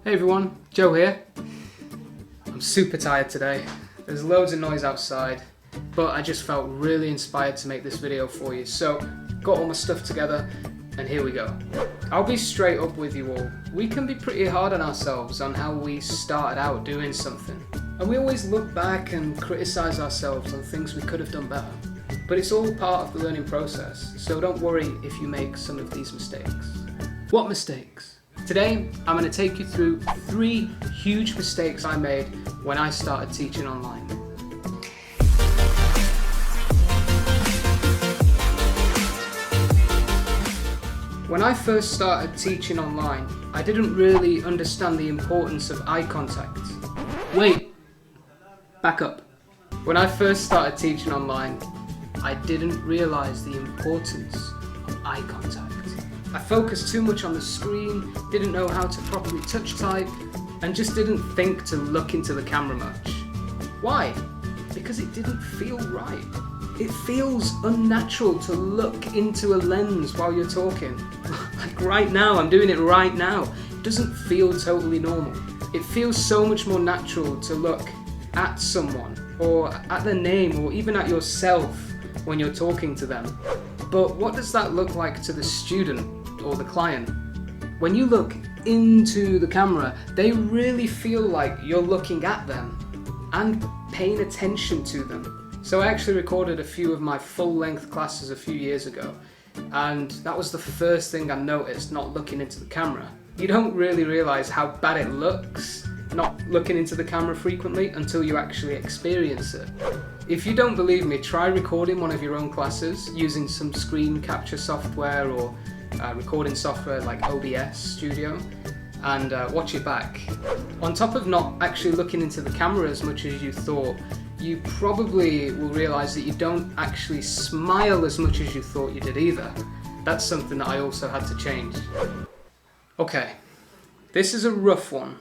Hey everyone, Joe here. I'm super tired today. There's loads of noise outside, but I just felt really inspired to make this video for you. So, got all my stuff together, and here we go. I'll be straight up with you all. We can be pretty hard on ourselves on how we started out doing something. And we always look back and criticize ourselves on things we could have done better. But it's all part of the learning process, so don't worry if you make some of these mistakes. What mistakes? Today, I'm going to take you through 3 huge mistakes I made when I started teaching online. When I first started teaching online, I didn't really understand the importance of eye contact. Wait, back up. When I first started teaching online, I didn't realize the importance of eye contact. I focused too much on the screen, didn't know how to properly touch type, and just didn't think to look into the camera much. Why? Because it didn't feel right. It feels unnatural to look into a lens while you're talking. Like right now, I'm doing it right now. It doesn't feel totally normal. It feels so much more natural to look at someone, or at their name, or even at yourself when you're talking to them. But what does that look like to the student or the client? When you look into the camera, they really feel like you're looking at them and paying attention to them. So I actually recorded a few of my full-length classes a few years ago, and that was the first thing I noticed, not looking into the camera. You don't really realize how bad it looks not looking into the camera frequently until you actually experience it. If you don't believe me, try recording one of your own classes using some screen capture software or recording software like OBS Studio, and watch it back. On top of not actually looking into the camera as much as you thought, you probably will realize that you don't actually smile as much as you thought you did either. That's something that I also had to change. Okay, this is a rough one,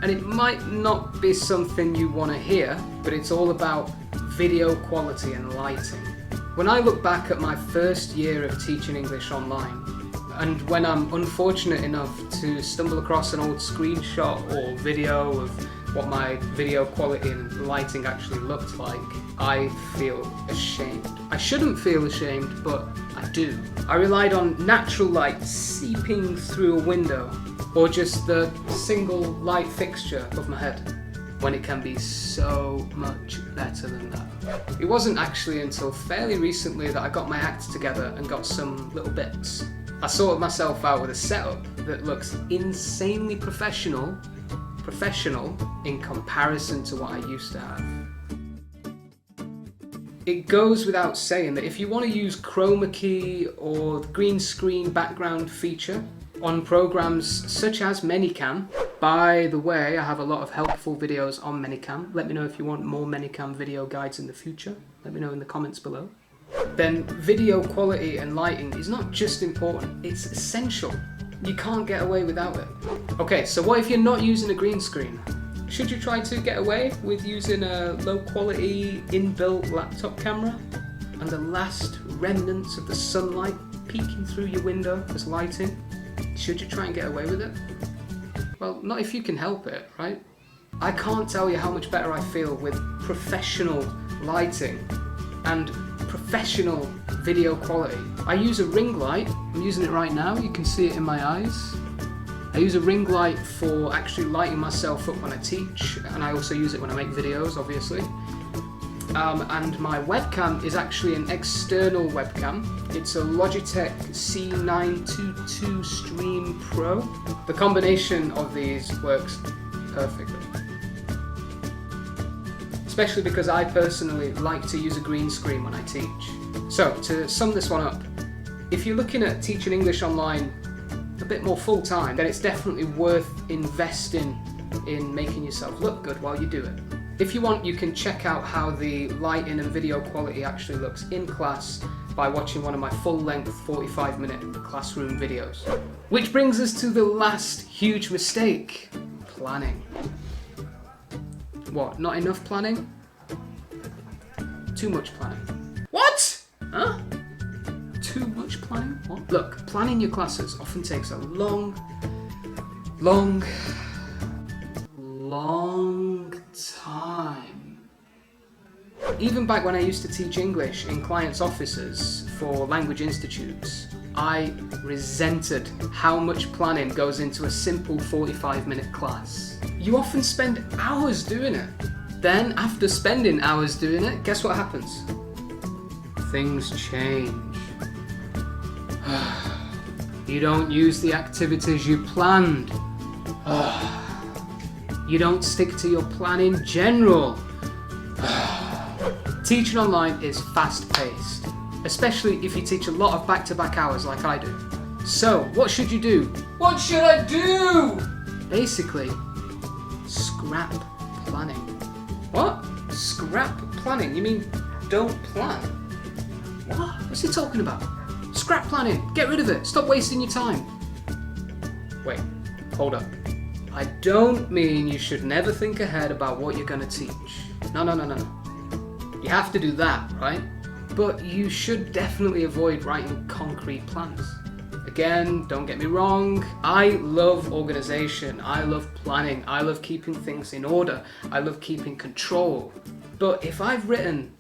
and it might not be something you want to hear, but it's all about video quality and lighting. When I look back at my first year of teaching English online, and when I'm unfortunate enough to stumble across an old screenshot or video of what my video quality and lighting actually looked like, I feel ashamed. I shouldn't feel ashamed, but I do. I relied on natural light seeping through a window, or just the single light fixture above my head, when it can be so much better than that. It wasn't actually until fairly recently that I got my act together and got some little bits. I sorted myself out with a setup that looks insanely professional in comparison to what I used to have. It goes without saying that if you want to use chroma key or the green screen background feature on programs such as Minicam, by the way, I have a lot of helpful videos on Minicam. Let me know if you want more Minicam video guides in the future. Let me know in the comments below. Then video quality and lighting is not just important, it's essential. You can't get away without it. Okay, so what if you're not using a green screen? Should you try to get away with using a low quality inbuilt laptop camera and the last remnants of the sunlight peeking through your window as lighting? Should you try and get away with it? Well, not if you can help it, right? I can't tell you how much better I feel with professional lighting and professional video quality. I use a ring light. I'm using it right now. You can see it in my eyes. I use a ring light for actually lighting myself up when I teach, and I also use it when I make videos, obviously. And my webcam is actually an external webcam. It's a Logitech C922 Stream Pro. The combination of these works perfectly. Especially because I personally like to use a green screen when I teach. So, to sum this one up, if you're looking at teaching English online a bit more full time, then it's definitely worth investing in making yourself look good while you do it. If you want, you can check out how the lighting and video quality actually looks in class by watching one of my full-length 45-minute classroom videos. Which brings us to the last huge mistake: planning. What, not enough planning? Too much planning. What? Huh? Too much planning? What? Look, planning your classes often takes a long long time. Even back when I used to teach English in clients' offices for language institutes, I resented how much planning goes into a simple 45-minute class. You often spend hours doing it. Then, after spending hours doing it, guess what happens? Things change. You don't use the activities you planned. You don't stick to your plan in general. Teaching online is fast-paced, especially if you teach a lot of back-to-back hours like I do. So, what should you do? What should I do? Basically, scrap planning. What? Scrap planning? You mean don't plan? What? What's he talking about? Scrap planning. Get rid of it. Stop wasting your time. Wait, hold up. I don't mean you should never think ahead about what you're going to teach. No. You have to do that, right? But you should definitely avoid writing concrete plans. Again, don't get me wrong, I love organization, I love planning, I love keeping things in order, I love keeping control. But if I've written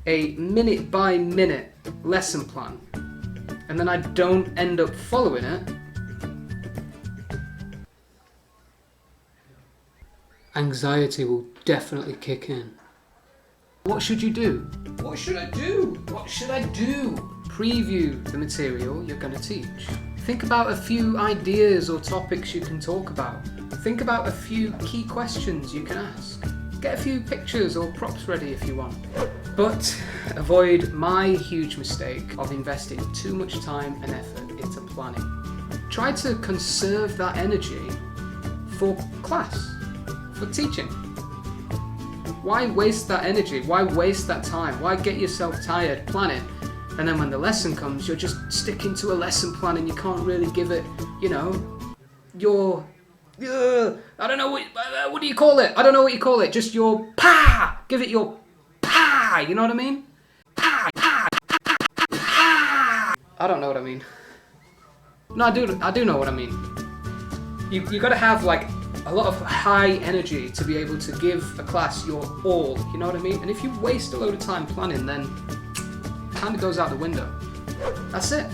a minute-by-minute lesson plan, and then I don't end up following it, anxiety will definitely kick in. What should you do? What should I do? What should I do? Preview the material you're going to teach. Think about a few ideas or topics you can talk about. Think about a few key questions you can ask. Get a few pictures or props ready if you want. But avoid my huge mistake of investing too much time and effort into planning. Try to conserve that energy for class, for teaching. Why waste that energy? Why waste that time? Why get yourself tired planning? And then when the lesson comes, you're just sticking to a lesson plan and you can't really give it, your, I don't know, what do you call it? I don't know what you call it. Just your pa! Give it your pa! You know what I mean? Pa! I don't know what I mean. No, I do know what I mean. You gotta have like a lot of high energy to be able to give a class your all, you know what I mean? And if you waste a load of time planning, then it kind of goes out the window. That's it.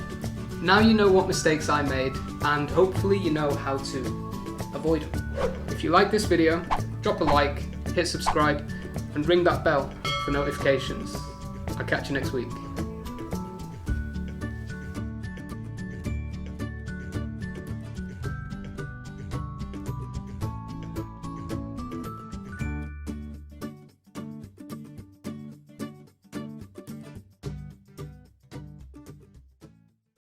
Now you know what mistakes I made, and hopefully you know how to avoid them. If you like this video, drop a like, hit subscribe, and ring that bell for notifications. I'll catch you next week.